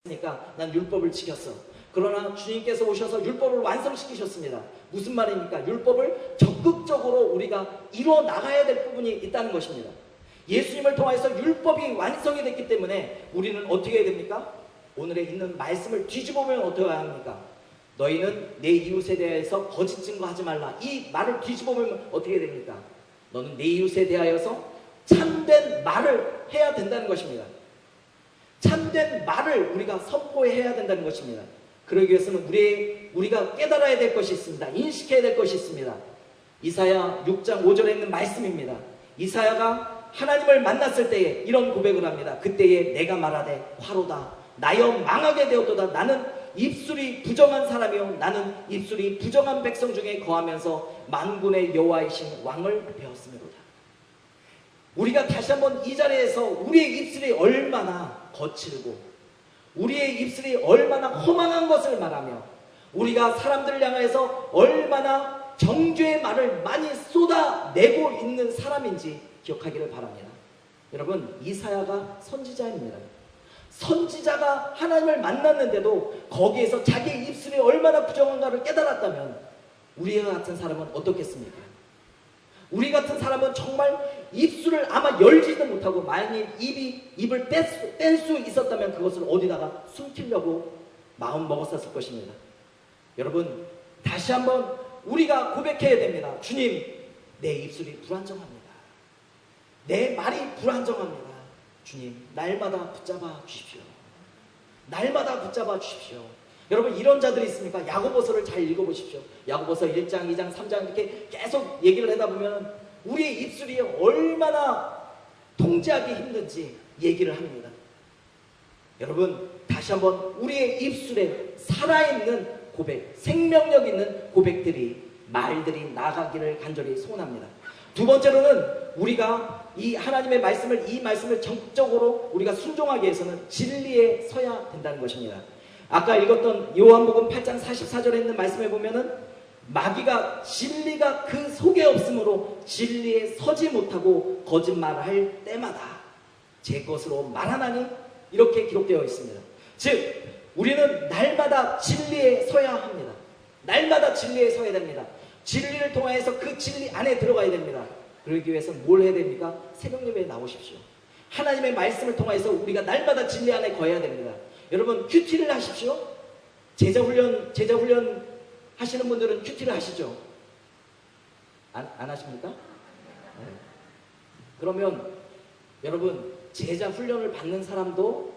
그러니까 난 율법을 지켰어. 그러나 주님께서 오셔서 율법을 완성시키셨습니다. 무슨 말입니까? 율법을 적극적으로 우리가 이루어 나가야 될 부분이 있다는 것입니다. 예수님을 통해서 율법이 완성이 됐기 때문에 우리는 어떻게 해야 됩니까? 오늘에 있는 말씀을 뒤집어 보면 어떻게 해야 합니까? 너희는 내 이웃에 대해서 거짓 증거하지 말라. 이 말을 뒤집어 보면 어떻게 해야 됩니까? 너는 내 이웃에 대하여서 참된 말을 해야 된다는 것입니다. 참된 말을 우리가 선포해야 된다는 것입니다. 그러기 위해서는 우리가 깨달아야 될 것이 있습니다. 인식해야 될 것이 있습니다. 이사야 6장 5절에 있는 말씀입니다. 이사야가 하나님을 만났을 때에 이런 고백을 합니다. 그때에 내가 말하되 화로다 나여 망하게 되었도다. 나는 입술이 부정한 사람이요 나는 입술이 부정한 백성 중에 거하면서 만군의 여호와이신 왕을 배웠음이로다. 우리가 다시 한번 이 자리에서 우리의 입술이 얼마나 거칠고 우리의 입술이 얼마나 허망한 것을 말하며 우리가 사람들을 향해서 얼마나 정죄의 말을 많이 쏟아내고 있는 사람인지 기억하기를 바랍니다. 여러분, 이사야가 선지자입니다. 선지자가 하나님을 만났는데도 거기에서 자기의 입술이 얼마나 부정한가를 깨달았다면 우리와 같은 사람은 어떻겠습니까? 우리 같은 사람은 정말 입술을 아마 열지도 못하고 만일 입을 뗄 수 있었다면 그것을 어디다가 숨기려고 마음 먹었을 것입니다. 여러분, 다시 한번 우리가 고백해야 됩니다. 주님, 내 입술이 불안정합니다. 내 말이 불안정합니다. 주님, 날마다 붙잡아 주십시오. 날마다 붙잡아 주십시오. 여러분, 이런 자들이 있습니까? 야고보서를 잘 읽어보십시오. 야고보서 1장, 2장, 3장 이렇게 계속 얘기를 하다 보면 우리의 입술이 얼마나 통제하기 힘든지 얘기를 합니다. 여러분, 다시 한번 우리의 입술에 살아있는 고백, 생명력 있는 고백들이, 말들이 나가기를 간절히 소원합니다. 두 번째로는 우리가 이 하나님의 말씀을, 이 말씀을 적극적으로 우리가 순종하기 위해서는 진리에 서야 된다는 것입니다. 아까 읽었던 요한복음 8장 44절에 있는 말씀에 보면은 마귀가 진리가 그 속에 없으므로 진리에 서지 못하고 거짓말을 할 때마다 제 것으로 말하나니 이렇게 기록되어 있습니다. 즉 우리는 날마다 진리에 서야 합니다. 날마다 진리에 서야 됩니다. 진리를 통해서 그 진리 안에 들어가야 됩니다. 그러기 위해서는 뭘 해야 됩니까? 새벽 예배에 나오십시오. 하나님의 말씀을 통해서 우리가 날마다 진리 안에 거해야 됩니다. 여러분, 큐티를 하십시오. 제자훈련 하시는 분들은 큐티를 하시죠? 안 하십니까? 네. 그러면 여러분, 제자 훈련을 받는 사람도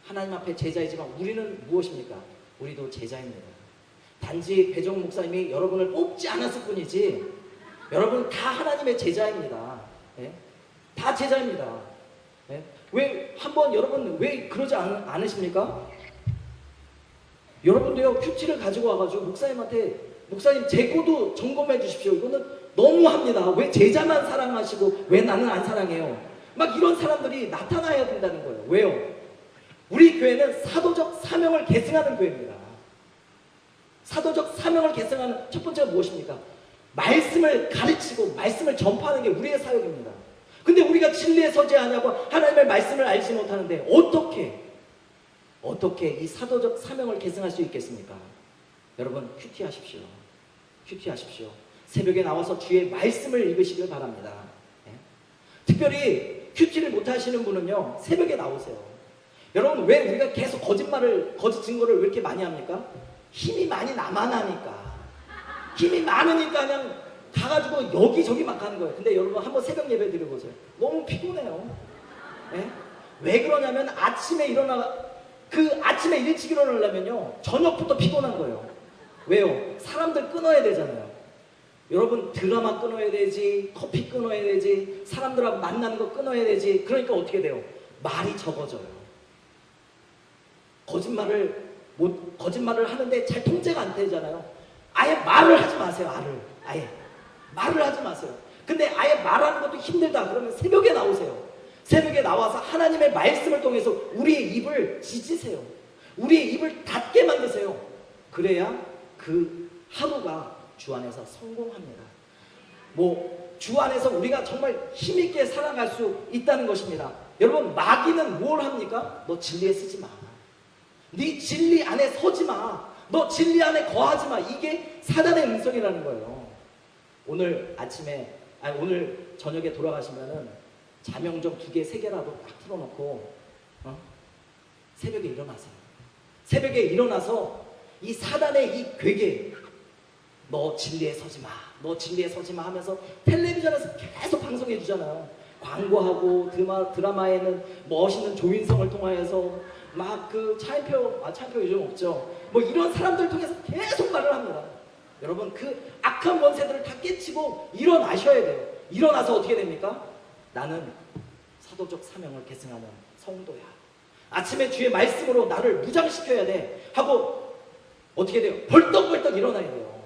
하나님 앞에 제자이지만 우리는 무엇입니까? 우리도 제자입니다. 단지 배종 목사님이 여러분을 뽑지 않았을 뿐이지 여러분 다 하나님의 제자입니다. 네? 다 제자입니다. 네? 왜 한번 여러분 왜 그러지 않으십니까? 여러분도요, 큐티를 가지고 와가지고 목사님한테 목사님 제 거도 점검해 주십시오. 이거는 너무합니다. 왜 제자만 사랑하시고 왜 나는 안 사랑해요? 막 이런 사람들이 나타나야 된다는 거예요. 왜요? 우리 교회는 사도적 사명을 계승하는 교회입니다. 사도적 사명을 계승하는 첫 번째가 무엇입니까? 말씀을 가르치고 말씀을 전파하는 게 우리의 사역입니다. 근데 우리가 진리에 서지 않냐고 하나님의 말씀을 알지 못하는데 어떻게 이 사도적 사명을 계승할 수 있겠습니까? 여러분, 큐티하십시오. 큐티하십시오. 새벽에 나와서 주의 말씀을 읽으시길 바랍니다. 네? 특별히 큐티를 못하시는 분은요, 새벽에 나오세요. 여러분, 왜 우리가 계속 거짓 증거를 왜 이렇게 많이 합니까? 힘이 많이 남아나니까. 힘이 많으니까 그냥 가가지고 여기저기 막 가는 거예요. 근데 여러분 한번 새벽 예배 드려보세요. 너무 피곤해요. 네? 왜 그러냐면 아침에 일찍 일어나려면요, 저녁부터 피곤한 거예요. 왜요? 사람들 끊어야 되잖아요. 여러분, 드라마 끊어야 되지, 커피 끊어야 되지, 사람들하고 만나는 거 끊어야 되지. 그러니까 어떻게 돼요? 말이 적어져요. 거짓말을 하는데 잘 통제가 안 되잖아요. 아예 말을 하지 마세요. 아예 말을 하지 마세요. 근데 아예 말하는 것도 힘들다 그러면 새벽에 나오세요. 새벽에 나와서 하나님의 말씀을 통해서 우리의 입을 지지세요. 우리의 입을 닫게 만드세요. 그래야 그 하루가 주 안에서 성공합니다. 주 안에서 우리가 정말 힘있게 살아갈 수 있다는 것입니다. 여러분, 마귀는 뭘 합니까? 너 진리에 쓰지 마. 네 진리 안에 서지 마. 너 진리 안에 거하지 마. 이게 사단의 음성이라는 거예요. 오늘 아침에, 아니 오늘 저녁에 돌아가시면은 자명종 2개, 3개라도 딱 틀어놓고 새벽에 일어나세요. 새벽에 일어나서 이 사단의 이 괴계, 너 진리에 서지 마, 너 진리에 서지 마 하면서 텔레비전에서 계속 방송해 주잖아요. 광고하고 드라마에는 멋있는 조인성을 통하여서 막 그 차인표 요즘 없죠. 뭐 이런 사람들 통해서 계속 말을 합니다. 여러분 그 악한 권세들을 다 깨치고 일어나셔야 돼요. 일어나서 어떻게 됩니까? 나는 사도적 사명을 계승하는 성도야. 아침에 주의 말씀으로 나를 무장시켜야 돼 하고 어떻게 돼요? 벌떡벌떡 일어나야 돼요.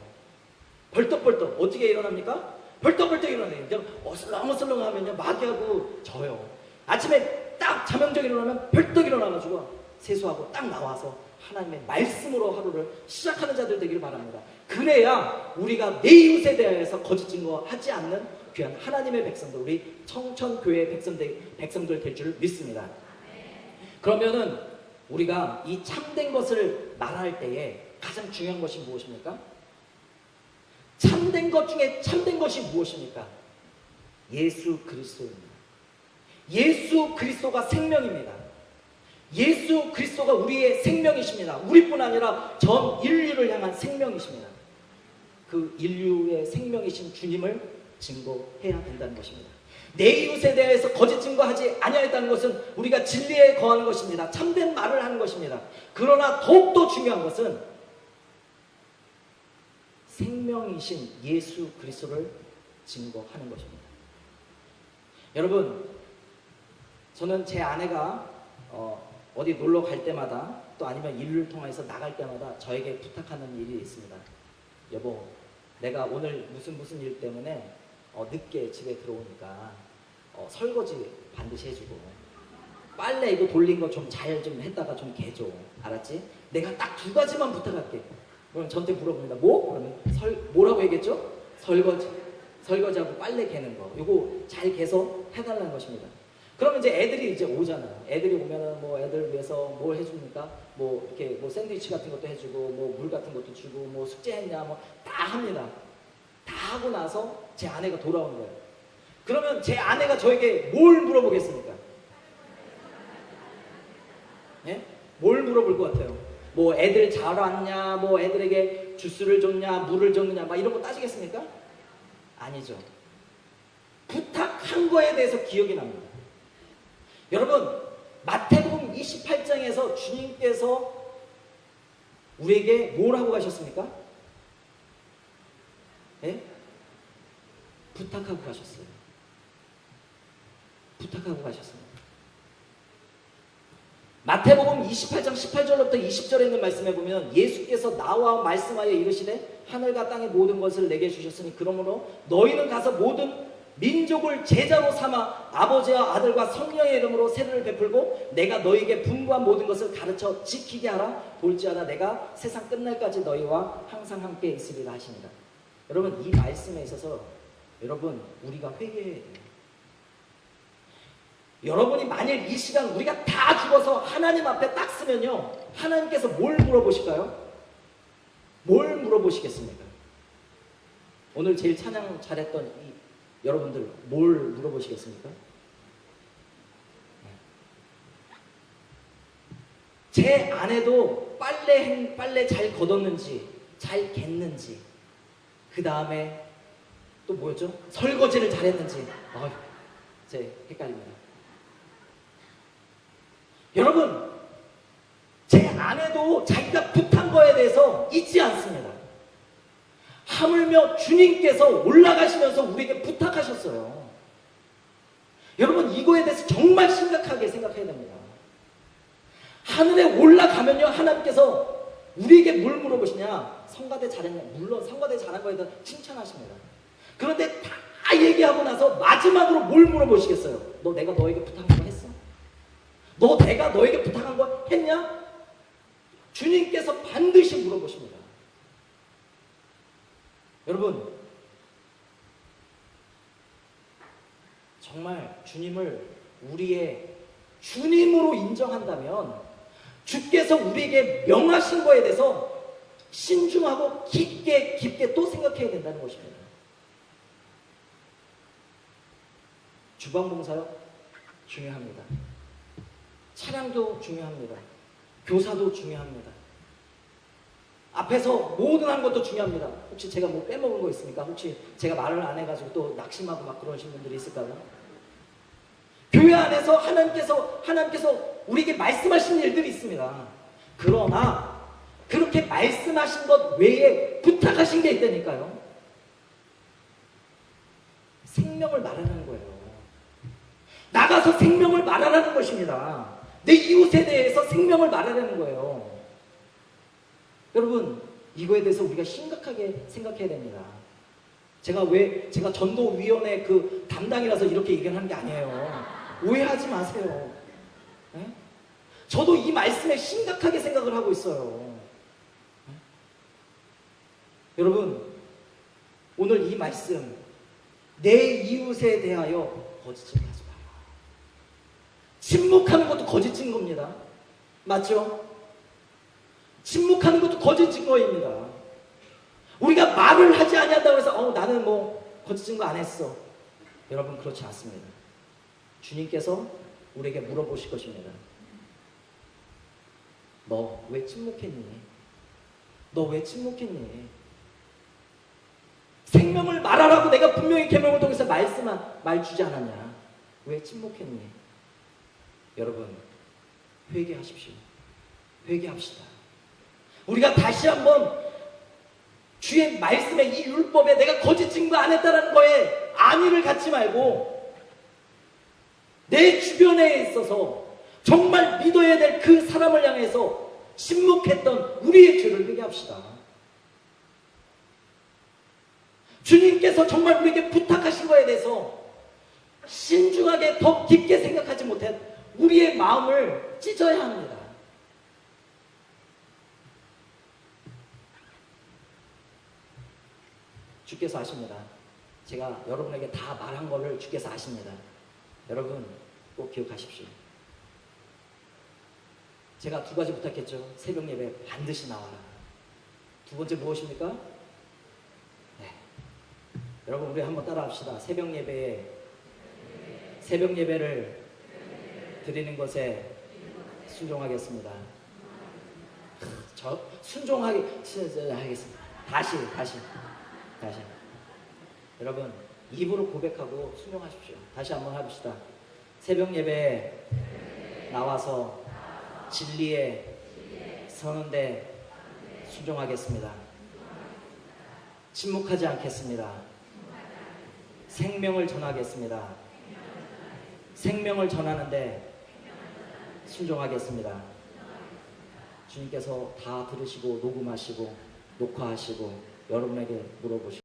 벌떡벌떡. 어떻게 일어납니까? 벌떡벌떡 일어나요. 그냥 어슬렁어슬렁 하면요 마귀하고 져요. 아침에 딱 자명적 일어나면 벌떡 일어나가지고 세수하고 딱 나와서 하나님의 말씀으로 하루를 시작하는 자들 되기를 바랍니다. 그래야 우리가 내 이웃에 대해서 거짓 증거하지 않는 귀한 하나님의 백성들, 우리 청천교회 백성들 될 줄 믿습니다. 그러면은 우리가 이 참된 것을 말할 때에 가장 중요한 것이 무엇입니까? 참된 것 중에 참된 것이 무엇입니까? 예수 그리스도입니다. 예수 그리스도가 생명입니다. 예수 그리스도가 우리의 생명이십니다. 우리뿐 아니라 전 인류를 향한 생명이십니다. 그 인류의 생명이신 주님을 증거해야 된다는 것입니다. 내 이웃에 대해서 거짓 증거하지 아니하였다는 것은 우리가 진리에 거하는 것입니다. 참된 말을 하는 것입니다. 그러나 더욱더 중요한 것은 생명이신 예수 그리스도를 증거하는 것입니다. 여러분, 저는 제 아내가 어디 놀러 갈 때마다 또 아니면 일을 통해서 나갈 때마다 저에게 부탁하는 일이 있습니다. 여보, 내가 오늘 무슨 일 때문에 늦게 집에 들어오니까 설거지 반드시 해주고 빨래 이거 돌린 거 좀 잘 좀 했다가 좀 개줘. 알았지? 내가 딱 2가지만 부탁할게. 그럼 저한테 물어봅니다. 뭐? 그러면 뭐라고 얘기했죠? 설거지하고 빨래 개는 거. 이거 잘 개서 해달라는 것입니다. 그러면 이제 애들이 이제 오잖아요. 애들이 오면은 뭐 애들 위해서 뭘 해줍니까? 뭐 이렇게 뭐 샌드위치 같은 것도 해주고 뭐 물 같은 것도 주고 뭐 숙제했냐 뭐 다 합니다. 다 하고 나서 제 아내가 돌아오는 거예요. 그러면 제 아내가 저에게 뭘 물어보겠습니까? 예? 뭘 물어볼 것 같아요? 뭐 애들 잘 왔냐? 뭐 애들에게 주스를 줬냐? 물을 줬느냐? 막 이런 거 따지겠습니까? 아니죠. 부탁한 거에 대해서 기억이 납니다. 여러분, 마태복음 28장에서 주님께서 우리에게 뭘 하고 가셨습니까? 예? 부탁하고 가셨어요. 부탁하고 가셨습니다. 마태복음 28장 18절부터 20절에 있는 말씀에 보면 예수께서 나와 말씀하여 이르시되 하늘과 땅의 모든 것을 내게 주셨으니 그러므로 너희는 가서 모든 민족을 제자로 삼아 아버지와 아들과 성령의 이름으로 세례를 베풀고 내가 너희에게 분부한 모든 것을 가르쳐 지키게 하라. 볼지어다 내가 세상 끝날까지 너희와 항상 함께 있으리라 하십니다. 여러분, 이 말씀에 있어서 여러분 우리가 회개해야 돼요. 여러분이 만일 이 시간 우리가 다 죽어서 하나님 앞에 딱 쓰면요, 하나님께서 뭘 물어보실까요? 뭘 물어보시겠습니까? 오늘 제일 찬양 잘했던 이 여러분들 뭘 물어보시겠습니까? 제 아내도 빨래 잘 걷었는지 잘 갰는지, 그 다음에 또 뭐였죠? 설거지를 잘했는지. 제 헷갈립니다. 여러분, 제 아내도 자기가 부탁한 거에 대해서 잊지 않습니다. 하물며 주님께서 올라가시면서 우리에게 부탁하셨어요. 여러분, 이거에 대해서 정말 심각하게 생각해야 됩니다. 하늘에 올라가면요, 하나님께서 우리에게 뭘 물어보시냐? 성가대 잘했냐? 물론 성가대 잘한 거에 대해서 칭찬하십니다. 그런데 다 얘기하고 나서 마지막으로 뭘 물어보시겠어요? 너 내가 너에게 부탁한 거 했어? 너 내가 너에게 부탁한 거 했냐? 주님께서 반드시 물어보십니다. 여러분, 정말 주님을 우리의 주님으로 인정한다면, 주께서 우리에게 명하신 거에 대해서 신중하고 깊게 또 생각해야 된다는 것입니다. 주방봉사요? 중요합니다. 차량도 중요합니다. 교사도 중요합니다. 앞에서 모든 한 것도 중요합니다. 혹시 제가 뭐 빼먹은 거 있습니까? 혹시 제가 말을 안 해가지고 또 낙심하고 막 그러신 분들이 있을까요? 교회 안에서 하나님께서 우리에게 말씀하신 일들이 있습니다. 그러나 그렇게 말씀하신 것 외에 부탁하신 게 있다니까요. 생명을 말하는 거예요. 나가서 생명을 말하라는 것입니다. 내 이웃에 대해서 생명을 말하라는 거예요. 여러분, 이거에 대해서 우리가 심각하게 생각해야 됩니다. 제가 전도위원회 그 담당이라서 이렇게 얘기하는 게 아니에요. 오해하지 마세요. 네? 저도 이 말씀에 심각하게 생각을 하고 있어요. 네? 여러분, 오늘 이 말씀, 내 이웃에 대하여 거짓을 하지 마라. 침묵하는 것도 거짓인 겁니다. 맞죠? 침묵하는 것도 거짓 증거입니다. 우리가 말을 하지 아니한다고 해서 나는 뭐 거짓 증거 안 했어. 여러분, 그렇지 않습니다. 주님께서 우리에게 물어보실 것입니다. 너 왜 침묵했니? 너 왜 침묵했니? 생명을 말하라고 내가 분명히 계명을 통해서 말 주지 않았냐? 왜 침묵했니? 여러분, 회개하십시오. 회개합시다. 우리가 다시 한번 주의 말씀에, 이 율법에 내가 거짓 증거 안 했다는 거에 안위를 갖지 말고 내 주변에 있어서 정말 믿어야 될 그 사람을 향해서 침묵했던 우리의 죄를 회개합시다. 주님께서 정말 우리에게 부탁하신 거에 대해서 신중하게 더 깊게 생각하지 못한 우리의 마음을 찢어야 합니다. 주께서 아십니다. 제가 여러분에게 다 말한 거를 주께서 아십니다. 여러분, 꼭 기억하십시오. 제가 두 가지 부탁했죠. 새벽 예배 반드시 나와라. 두 번째 무엇입니까? 네. 여러분, 우리 한번 따라합시다. 새벽 예배를 드리는 것에 순종하겠습니다. 순종하게 하겠습니다. 다시. 여러분, 입으로 고백하고 순종하십시오. 다시 한번 해봅시다. 새벽 예배에 나와서 진리에 서는데 순종하겠습니다. 침묵하지 않겠습니다. 생명을 전하겠습니다. 생명을 전하는데 순종하겠습니다. 주님께서 다 들으시고 녹음하시고 녹화하시고 여러분에게 물어보시고